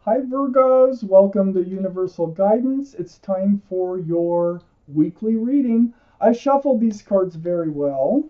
Hi Virgos, welcome to Universal Guidance. It's time for your weekly reading. I shuffled these cards very well.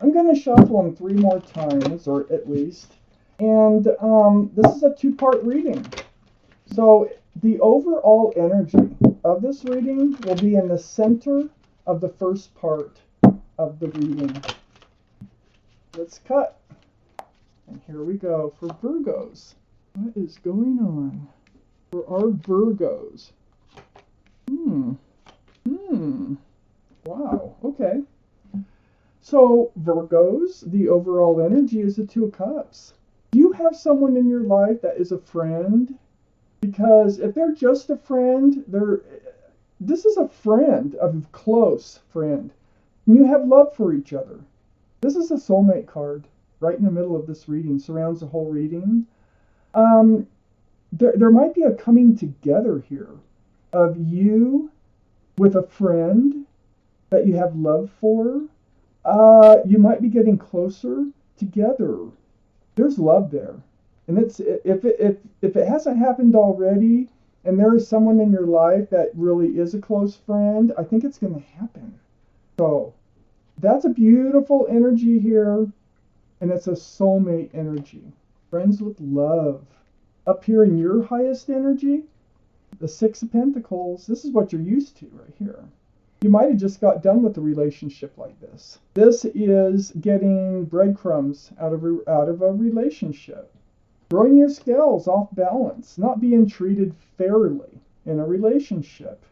I'm going to shuffle them 3 more times, or at least. And this is a 2-part reading. So the overall energy of this reading will be in the center of the first part of the reading. Let's cut. And here we go for Virgos. What is going on for our Virgos? Wow, okay. So, Virgos, the overall energy is the Two of Cups. Do you have someone in your life that is a friend? Because if they're just a friend, this is a friend, a close friend. And you have love for each other. This is a soulmate card right in the middle of this reading, surrounds the whole reading. There might be a coming together here of you with a friend that you have love for. You might be getting closer together. There's love there, and if it hasn't happened already, and there is someone in your life that really is a close friend, I think it's going to happen. So that's a beautiful energy here, and it's a soulmate energy. Friends with love. Up here in your highest energy, the Six of Pentacles, this is what you're used to right here. You might have just got done with a relationship like this. This is getting breadcrumbs out of a relationship. Throwing your scales off balance, not being treated fairly in a relationship.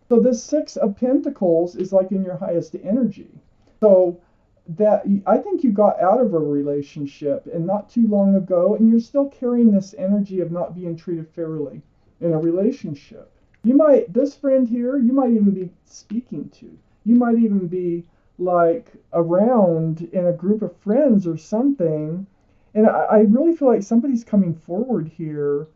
So this Six of Pentacles is like in your highest energy. So that I think you got out of a relationship and not too long ago, and you're still carrying this energy of not being treated fairly in a relationship. This friend here, you might even be speaking to. You might even be like around in a group of friends or something. And I really feel like somebody's coming forward here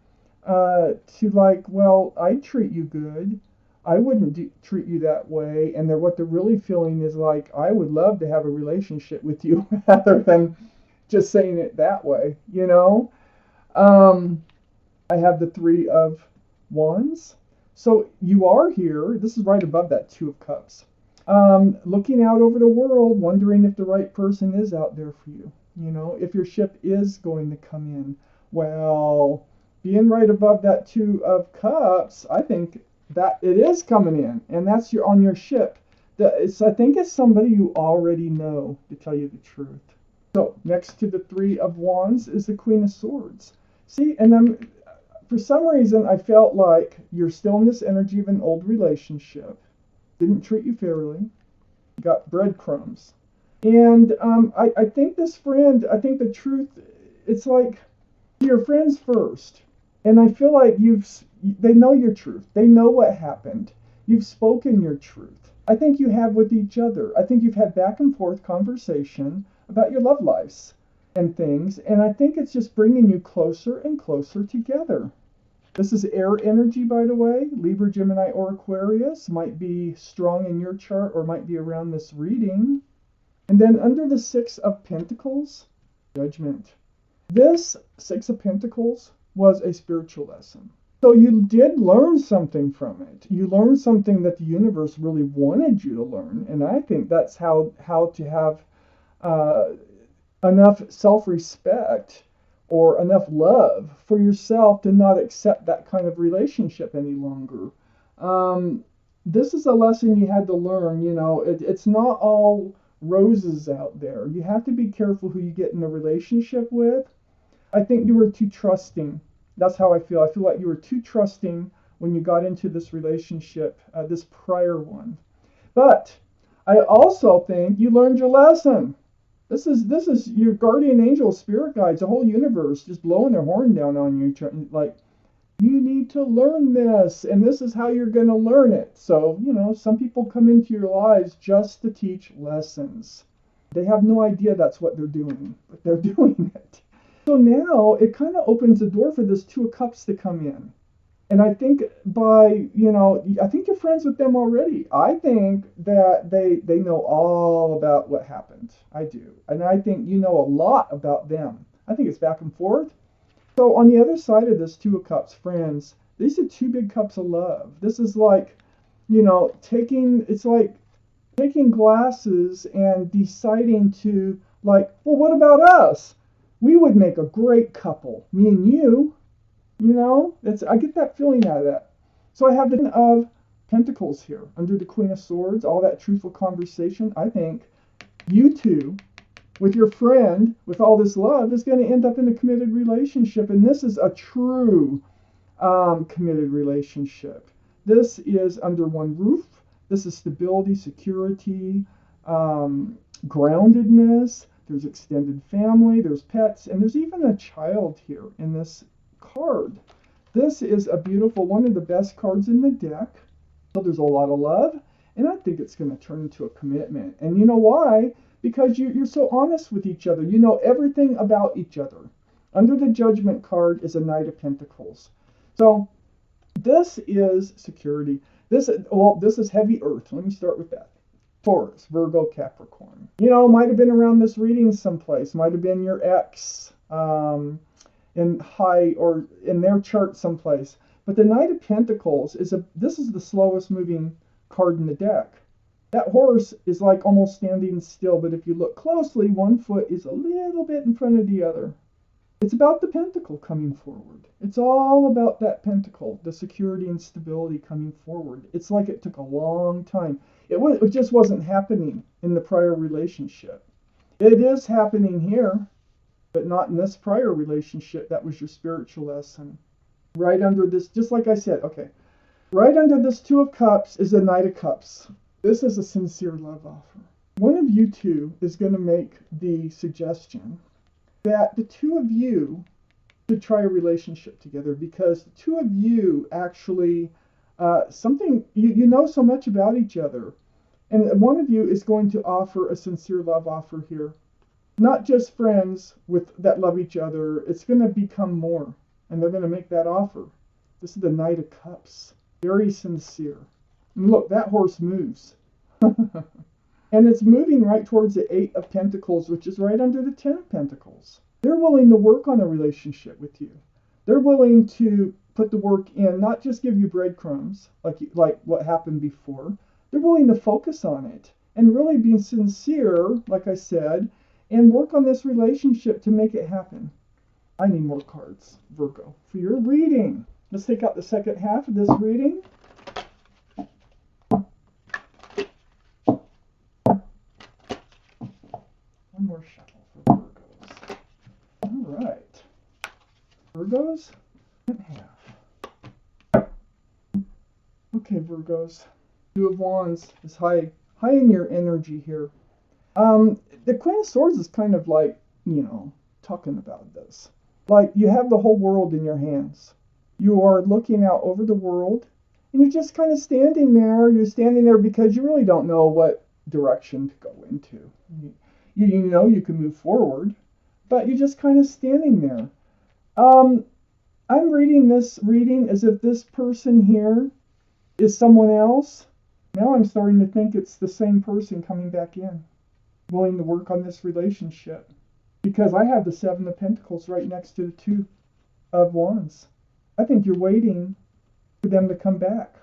to like, well, I treat you good. I wouldn't treat you that way. And what they're really feeling is like, I would love to have a relationship with you rather than just saying it that way, you know? I have the Three of Wands. So you are here. This is right above that Two of Cups. Looking out over the world, wondering if the right person is out there for you. You know, if your ship is going to come in. Well, being right above that Two of Cups, I think that it is coming in, and that's on your ship. I think it's somebody you already know, to tell you the truth. So next to the Three of Wands is the Queen of Swords. See, and then for some reason I felt like you're still in this energy of an old relationship. Didn't treat you fairly. Got breadcrumbs. And I think this friend, I think the truth, it's like your friends first. And I feel like they know your truth. They know what happened. You've spoken your truth. I think you have with each other. I think you've had back and forth conversation about your love lives and things. And I think it's just bringing you closer and closer together. This is air energy, by the way. Libra, Gemini, or Aquarius might be strong in your chart or might be around this reading. And then under the Six of Pentacles, Judgment. This Six of Pentacles was a spiritual lesson. So you did learn something from it. You learned something that the universe really wanted you to learn. And I think that's how to have enough self-respect or enough love for yourself to not accept that kind of relationship any longer. This is a lesson you had to learn. You know, it's not all roses out there. You have to be careful who you get in a relationship with. I think you were too trusting. That's how I feel. I feel like you were too trusting when you got into this relationship, this prior one. But I also think you learned your lesson. This is your guardian angel, spirit guides, the whole universe just blowing their horn down on you, like, you need to learn this, and this is how you're going to learn it. So, you know, some people come into your lives just to teach lessons. They have no idea that's what they're doing, but they're doing it. So now it kind of opens the door for this Two of Cups to come in. And I think I think you're friends with them already. I think that they know all about what happened. I do. And I think you know a lot about them. I think it's back and forth. So on the other side of this Two of Cups, friends, these are two big cups of love. This is like, it's like taking glasses and deciding to, like, well, what about us? We would make a great couple, me and you. I get that feeling out of that. So I have the Ten of Pentacles here under the Queen of Swords, all that truthful conversation. I think you two, with your friend, with all this love, is going to end up in a committed relationship. And this is a true committed relationship. This is under one roof. This is stability, security, groundedness. There's extended family, there's pets, and there's even a child here in this card. This is a beautiful, one of the best cards in the deck. So there's a lot of love, and I think it's going to turn into a commitment. And you know why? Because you're so honest with each other. You know everything about each other. Under the Judgment card is a Knight of Pentacles. So this is security. This is heavy earth. Let me start with that. Taurus, Virgo, Capricorn. Might have been around this reading someplace. Might have been your ex in high or in their chart someplace. But the Knight of Pentacles this is the slowest moving card in the deck. That horse is like almost standing still, but if you look closely, one foot is a little bit in front of the other. It's about the pentacle coming forward. It's all about that pentacle, the security and stability coming forward. It's like it took a long time. It just wasn't happening in the prior relationship. It is happening here, but not in this prior relationship. That was your spiritual lesson. Right under this, just like I said, okay. Right under this Two of Cups is the Knight of Cups. This is a sincere love offer. One of you two is going to make the suggestion that the two of you should try a relationship together, because the two of you actually, you know so much about each other. And one of you is going to offer a sincere love offer here. Not just friends that love each other. It's going to become more. And they're going to make that offer. This is the Knight of Cups. Very sincere. And look, that horse moves. And it's moving right towards the Eight of Pentacles, which is right under the Ten of Pentacles. They're willing to work on a relationship with you. They're willing to put the work in, not just give you breadcrumbs like what happened before. They're willing to focus on it and really be sincere, like I said, and work on this relationship to make it happen. I need more cards, Virgo, for your reading. Let's take out the second half of this reading. One more shuffle for Virgos. All right. Virgos, second half. Okay, Virgos. Two of Wands is high in your energy here. The Queen of Swords is kind of like, talking about this. Like you have the whole world in your hands. You are looking out over the world, and you're just kind of standing there. You're standing there because you really don't know what direction to go into. You know you can move forward, but you're just kind of standing there. I'm reading this reading as if this person here is someone else. Now I'm starting to think it's the same person coming back in, willing to work on this relationship. Because I have the Seven of Pentacles right next to the Two of Wands. I think you're waiting for them to come back.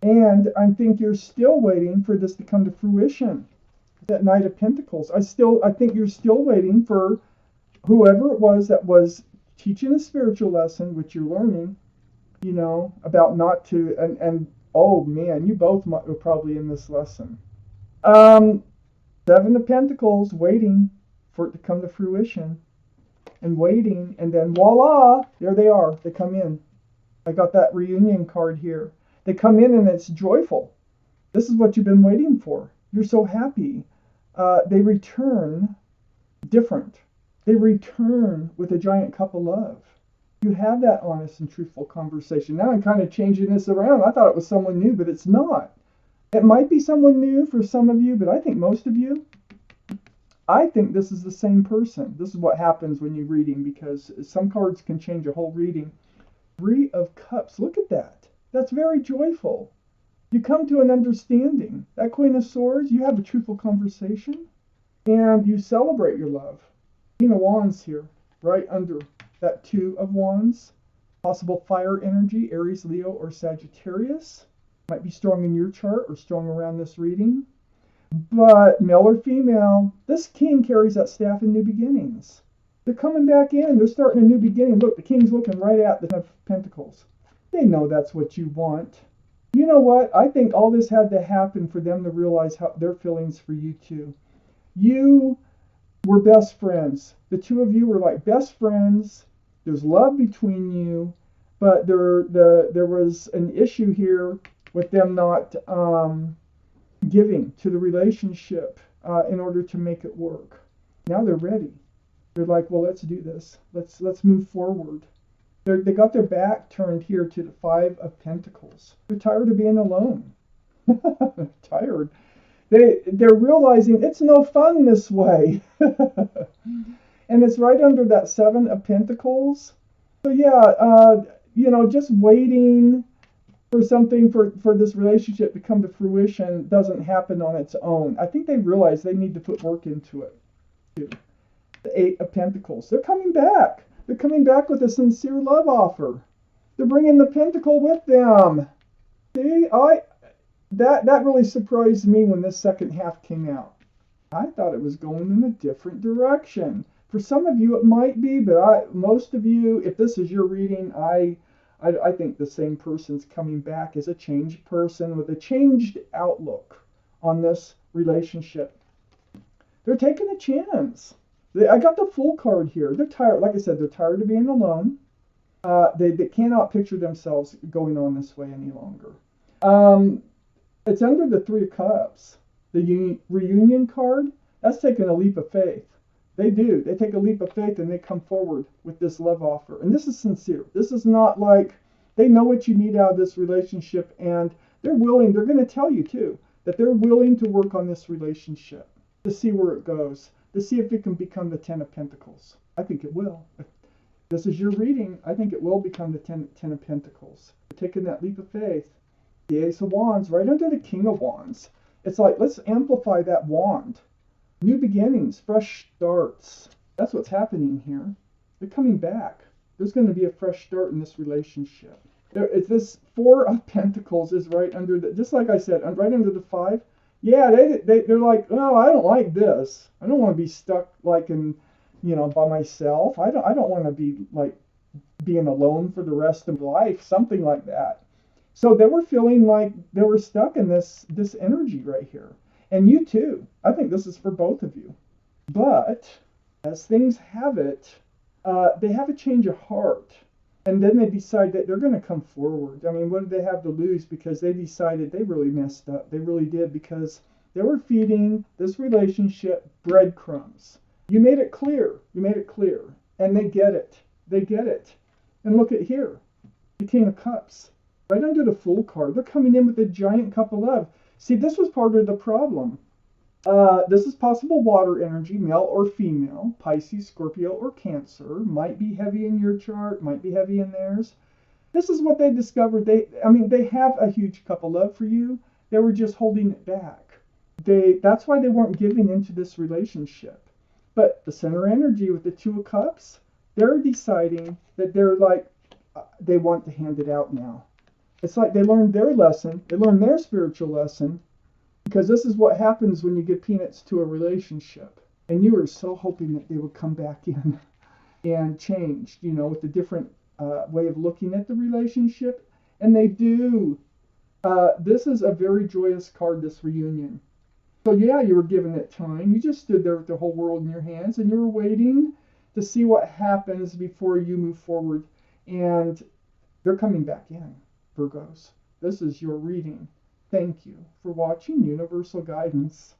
And I think you're still waiting for this to come to fruition. That Knight of Pentacles. I think you're still waiting for whoever it was that was teaching a spiritual lesson, which you're learning, about not to, and oh man, you both were probably in this lesson. Seven of Pentacles, waiting for it to come to fruition, and waiting, and then voila, there they are. They come in. I got that reunion card here. They come in and it's joyful. This is what you've been waiting for. You're so happy. They return different. They return with a giant cup of love. You have that honest and truthful conversation. Now I'm kind of changing this around. I thought it was someone new, but it's not. It might be someone new for some of you, but I think most of you, I think this is the same person. This is what happens when you're reading, because some cards can change a whole reading. Three of Cups. Look at that. That's very joyful. You come to an understanding. That Queen of Swords, you have a truthful conversation, and you celebrate your love. Queen of Wands here, right under that Two of Wands. Possible fire energy, Aries, Leo, or Sagittarius. Might be strong in your chart or strong around this reading. But male or female, this king carries that staff in new beginnings. They're coming back in. They're starting a new beginning. Look, the king's looking right at the Ten of Pentacles. They know that's what you want. You know what? I think all this had to happen for them to realize how their feelings for you too. You were best friends. The two of you were like best friends. There's love between you, but there was an issue here with them not giving to the relationship in order to make it work. Now they're ready. They're like, well, let's do this. Let's move forward. They got their back turned here to the Five of Pentacles. They're tired of being alone. Tired. They're realizing it's no fun this way. And it's right under that Seven of Pentacles. So yeah, just waiting for something for this relationship to come to fruition doesn't happen on its own. I think they realize they need to put work into it too. The Eight of Pentacles. They're coming back. They're coming back with a sincere love offer. They're bringing the Pentacle with them. See, that really surprised me when this second half came out. I thought it was going in a different direction. For some of you, it might be, but most of you, if this is your reading, I think the same person's coming back as a changed person with a changed outlook on this relationship. They're taking a chance. I got the Fool card here. They're tired. Like I said, they're tired of being alone. They cannot picture themselves going on this way any longer. It's under the Three of Cups. The reunion card, that's taking a leap of faith. They do. They take a leap of faith and they come forward with this love offer. And this is sincere. This is not like they know what you need out of this relationship and they're willing, they're going to tell you too, that they're willing to work on this relationship to see where it goes, to see if it can become the Ten of Pentacles. I think it will. If this is your reading, I think it will become the Ten of Pentacles. They're taking that leap of faith. The Ace of Wands, right under the King of Wands. It's like, let's amplify that wand. New beginnings, fresh starts. That's what's happening here. They're coming back. There's going to be a fresh start in this relationship. This Four of Pentacles is right under the, just like I said, right under the Five. Yeah, they're like, oh, I don't like this. I don't want to be stuck like in, by myself. I don't want to be like being alone for the rest of life, something like that. So they were feeling like they were stuck in this energy right here. And you too. I think this is for both of you. But as things have it, they have a change of heart. And then they decide that they're going to come forward. I mean, what did they have to lose? Because they decided they really messed up. They really did, because they were feeding this relationship breadcrumbs. You made it clear. You made it clear. And they get it. They get it. And look at here. The King of Cups. Right under the Fool card. They're coming in with a giant cup of love. See, this was part of the problem. This is possible water energy, male or female, Pisces, Scorpio, or Cancer. Might be heavy in your chart, might be heavy in theirs. This is what they discovered. They have a huge cup of love for you. They were just holding it back. That's why they weren't giving into this relationship. But the center energy with the Two of Cups, they're deciding that they're like, they want to hand it out now. It's like they learned their lesson. They learned their spiritual lesson. Because this is what happens when you give peanuts to a relationship. And you were so hoping that they would come back in and change, with a different way of looking at the relationship. And they do. This is a very joyous card, this reunion. So yeah, you were given it time. You just stood there with the whole world in your hands. And you were waiting to see what happens before you move forward. And they're coming back in. Virgos, this is your reading. Thank you for watching Universal Guidance.